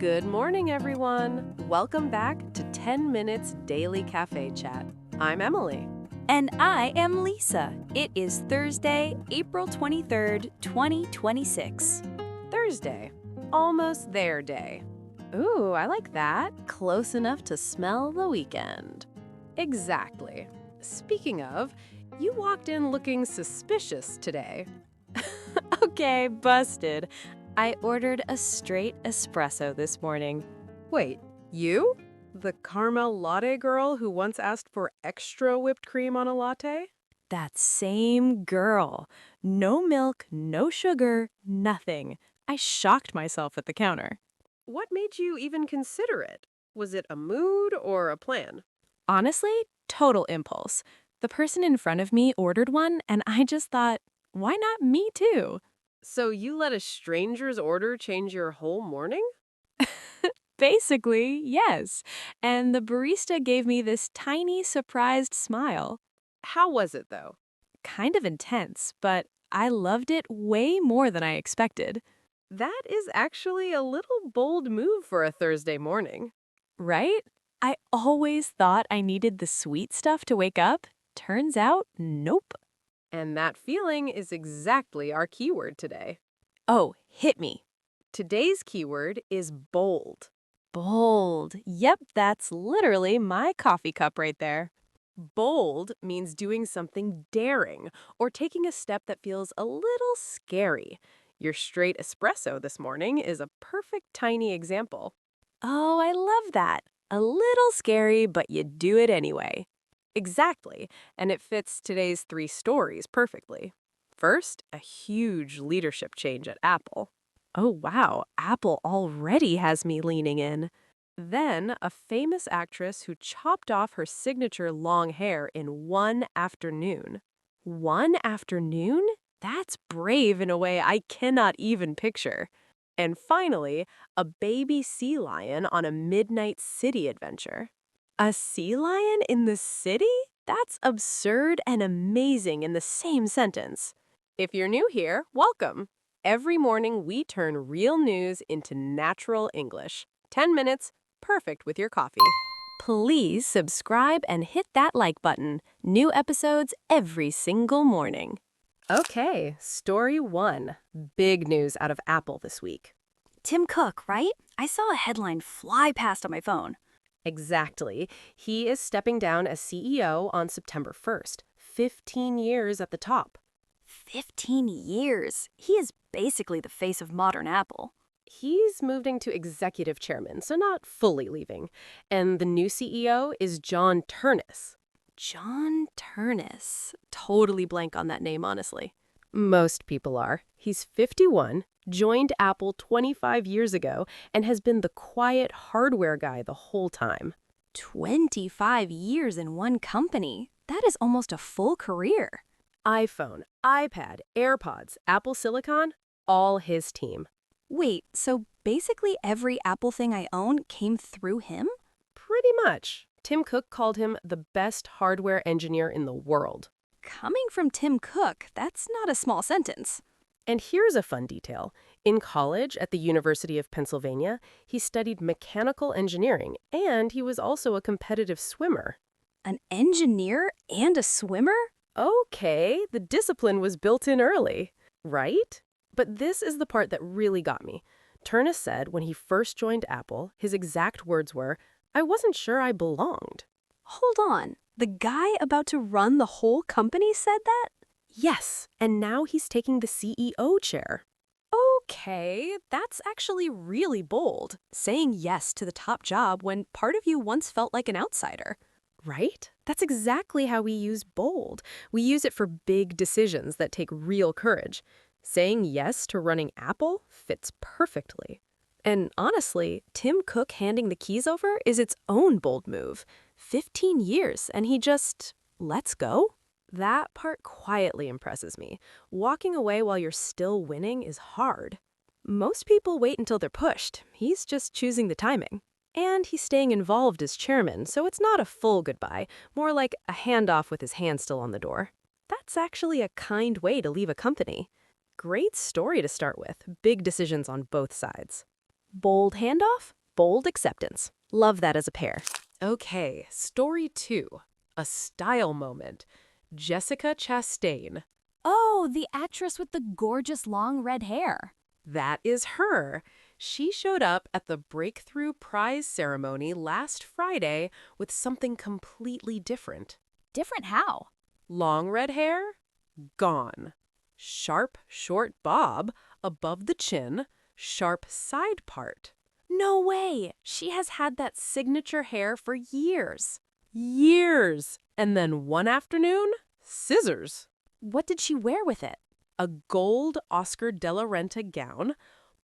Good morning, everyone. Welcome back to 10 Minutes Daily Cafe Chat. I'm Emily. And I am Lisa. It is Thursday, April 23rd, 2026. Thursday. Almost there day. Ooh, I like that. Close enough to smell the weekend. Exactly. Speaking of, you walked in looking suspicious today. Okay, busted. I ordered a straight espresso this morning. Wait, you? The caramel latte girl who once asked for extra whipped cream on a latte? That same girl. No milk, no sugar, nothing. I shocked myself at the counter. What made you even consider it? Was it a mood or a plan? Honestly, total impulse. The person in front of me ordered one, and I just thought, why not me too? So you let a stranger's order change your whole morning? Basically, yes. And the barista gave me this tiny, surprised smile. How was it, though? Kind of intense, but I loved it way more than I expected. That is actually a little bold move for a Thursday morning. Right? I always thought I needed the sweet stuff to wake up. Turns out, nope. And that feeling is exactly our keyword today. Oh, hit me. Today's keyword is bold. Bold. Yep, that's literally my coffee cup right there. Bold means doing something daring or taking a step that feels a little scary. Your straight espresso this morning is a perfect tiny example. Oh, I love that. A little scary, but you do it anyway. Exactly, and it fits today's 3 stories perfectly. First, a huge leadership change at Apple. Oh, wow. Apple already has me leaning in. Then, a famous actress who chopped off her signature long hair in one afternoon. One afternoon? That's brave in a way I cannot even picture. And finally, a baby sea lion on a midnight city adventure. A sea lion in the city? That's absurd and amazing in the same sentence. If you're new here, welcome. Every morning, we turn real news into natural English. 10 minutes, perfect with your coffee. Please subscribe and hit that like button. New episodes every single morning. Okay, story 1. Big news out of Apple this week. Tim Cook, right? I saw a headline fly past on my phone. Exactly. He is stepping down as CEO on September 1st. 15 years at the top. 15 years. He is basically the face of modern Apple. He's moving to executive chairman, so not fully leaving. And the new CEO is John Ternus. John Ternus. Totally blank on that name, honestly. Most people are. He's 51, joined Apple 25 years ago, and has been the quiet hardware guy the whole time. 25 years in one company. That is almost a full career. iPhone, iPad, AirPods, Apple Silicon, all his team. Wait, so basically every Apple thing I own came through him? Pretty much. Tim Cook called him the best hardware engineer in the world. Coming from Tim Cook, that's not a small sentence. And here's a fun detail. In college at the University of Pennsylvania, he studied mechanical engineering, and he was also a competitive swimmer. An engineer and a swimmer? Okay, the discipline was built in early, right? But this is the part that really got me. Ternus said when he first joined Apple, his exact words were, "I wasn't sure I belonged." Hold on. The guy about to run the whole company said that? Yes, and now he's taking the CEO chair. Okay, that's actually really bold. Saying yes to the top job when part of you once felt like an outsider. Right? That's exactly how we use bold. We use it for big decisions that take real courage. Saying yes to running Apple fits perfectly. And honestly, Tim Cook handing the keys over is its own bold move. 15 years, and he just lets go? That part quietly impresses me. Walking away while you're still winning is hard. Most people wait until they're pushed. He's just choosing the timing. And he's staying involved as chairman, so it's not a full goodbye, more like a handoff with his hand still on the door. That's actually a kind way to leave a company. Great story to start with, big decisions on both sides. Bold handoff, bold acceptance. Love that as a pair. Okay, story 2. A style moment. Jessica Chastain. Oh, the actress with the gorgeous long red hair. That is her. She showed up at the Breakthrough Prize ceremony last Friday with something completely different. Different how? Long red hair? Gone. Sharp, short bob above the chin, sharp side part. No way! She has had that signature hair for years. Years! And then one afternoon, scissors. What did she wear with it? A gold Oscar de la Renta gown,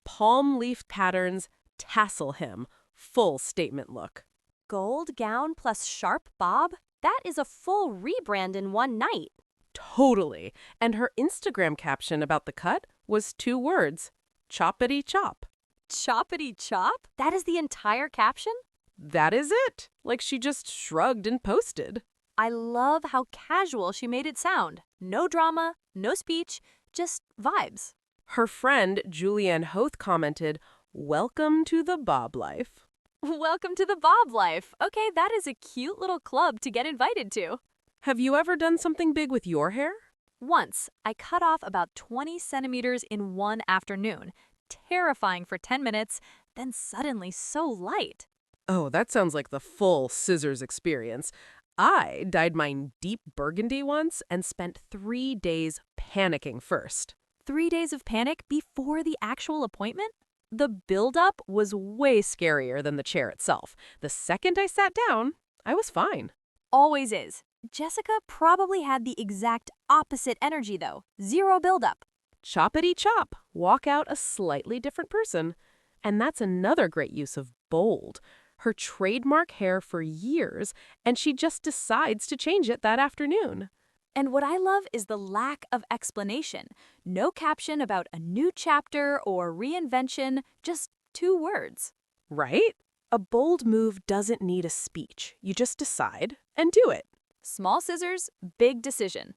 palm leaf patterns, tassel hem, full statement look. Gold gown plus sharp bob? That is a full rebrand in one night. Totally. And her Instagram caption about the cut was 2 words, choppity chop. Choppity chop? That is the entire caption? That is it. Like she just shrugged and posted. I love how casual she made it sound. No drama, no speech, just vibes. Her friend Julianne Hoth commented, "Welcome to the Bob life." Welcome to the Bob life. Okay, that is a cute little club to get invited to. Have you ever done something big with your hair? Once, I cut off about 20 centimeters in one afternoon. Terrifying for 10 minutes, then suddenly so light. Oh, that sounds like the full scissors experience. I dyed mine deep burgundy once and spent 3 days panicking first. 3 days of panic before the actual appointment? The build-up was way scarier than the chair itself. The second I sat down, I was fine. Always is. Jessica probably had the exact opposite energy, though. Zero build-up. Choppity chop, walk out a slightly different person. And that's another great use of bold. Her trademark hair for years, and she just decides to change it that afternoon. And what I love is the lack of explanation. No caption about a new chapter or reinvention, just 2 words. Right? A bold move doesn't need a speech. You just decide and do it. Small scissors, big decision.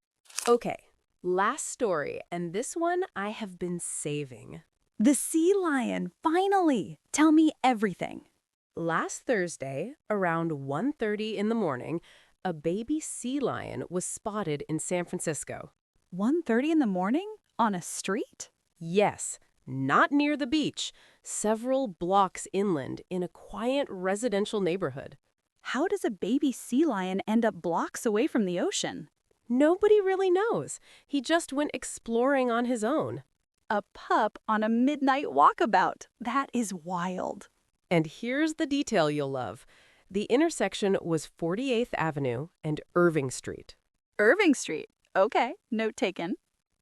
Okay, last story, and this one I have been saving. The sea lion, finally! Tell me everything. Last Thursday, around 1:30 in the morning, a baby sea lion was spotted in San Francisco. 1:30 in the morning? On a street? Yes, not near the beach, several blocks inland in a quiet residential neighborhood. How does a baby sea lion end up blocks away from the ocean? Nobody really knows. He just went exploring on his own. A pup on a midnight walkabout. That is wild. And here's the detail you'll love. The intersection was 48th Avenue and Irving Street. Irving Street. Okay, note taken.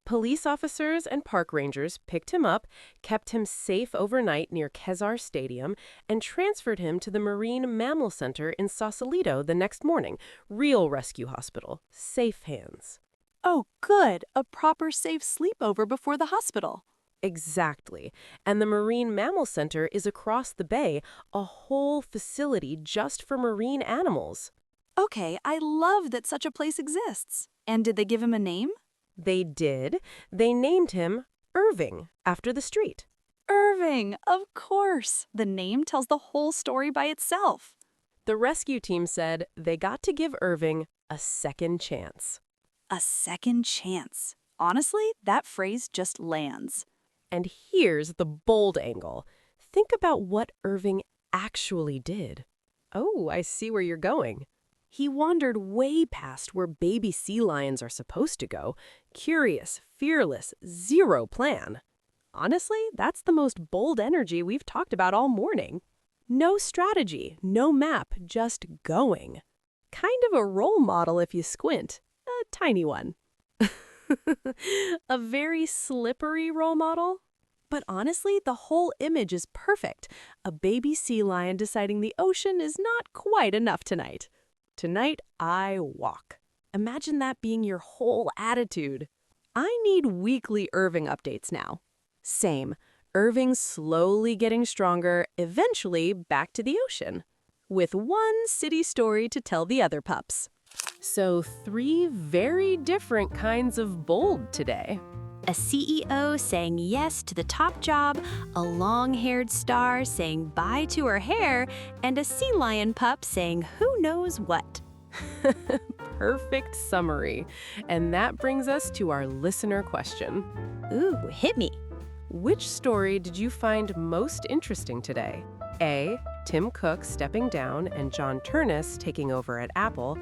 Police officers and park rangers picked him up, kept him safe overnight near Kezar Stadium, and transferred him to the Marine Mammal Center in Sausalito the next morning. Real rescue hospital. Safe hands. Oh, good. A proper safe sleepover before the hospital. Exactly. And the Marine Mammal Center is across the bay, a whole facility just for marine animals. Okay, I love that such a place exists. And did they give him a name? They did. They named him Irving, after the street. Irving, of course. The name tells the whole story by itself. The rescue team said they got to give Irving a second chance. A second chance. Honestly, that phrase just lands. And here's the bold angle. Think about what Irving actually did. Oh, I see where you're going. He wandered way past where baby sea lions are supposed to go. Curious, fearless, zero plan. Honestly, that's the most bold energy we've talked about all morning. No strategy, no map, just going. Kind of a role model if you squint. A tiny one. A very slippery role model. But honestly, the whole image is perfect. A baby sea lion deciding the ocean is not quite enough tonight. Tonight, I walk. Imagine that being your whole attitude. I need weekly Irving updates now. Same. Irving slowly getting stronger, eventually back to the ocean. With one city story to tell the other pups. So 3 very different kinds of bold today. a CEO saying yes to the top job, a long-haired star saying bye to her hair, and a sea lion pup saying who knows what. Perfect summary. And that brings us to our listener question. Ooh, hit me. Which story did you find most interesting today? A. Tim Cook stepping down and John Turnus taking over at Apple.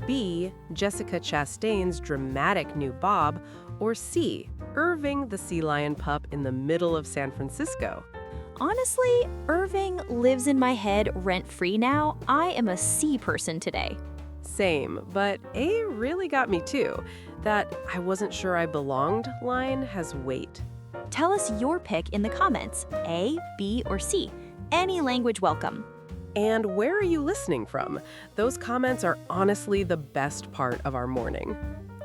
B. Jessica Chastain's dramatic new Bob. Or C. Irving the sea lion pup in the middle of San Francisco. Honestly, Irving lives in my head rent-free now. I am a C person today. Same, but A really got me too. That "I wasn't sure I belonged" line has weight. Tell us your pick in the comments, A, B, or C. Any language welcome. And where are you listening from? Those comments are honestly the best part of our morning.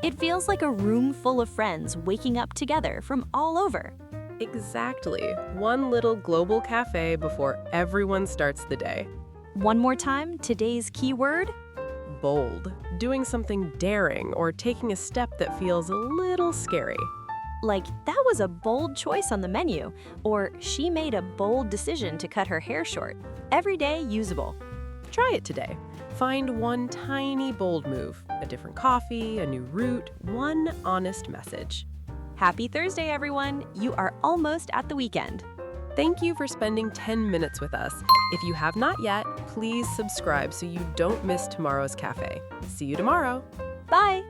It feels like a room full of friends waking up together from all over. Exactly. One little global cafe before everyone starts the day. One more time, today's keyword? Bold. Doing something daring or taking a step that feels a little scary. Like, that was a bold choice on the menu, or she made a bold decision to cut her hair short. Everyday usable. Try it today. Find one tiny bold move, a different coffee, a new route, one honest message. Happy Thursday, everyone! You are almost at the weekend. Thank you for spending 10 minutes with us. If you have not yet, please subscribe so you don't miss tomorrow's cafe. See you tomorrow. Bye!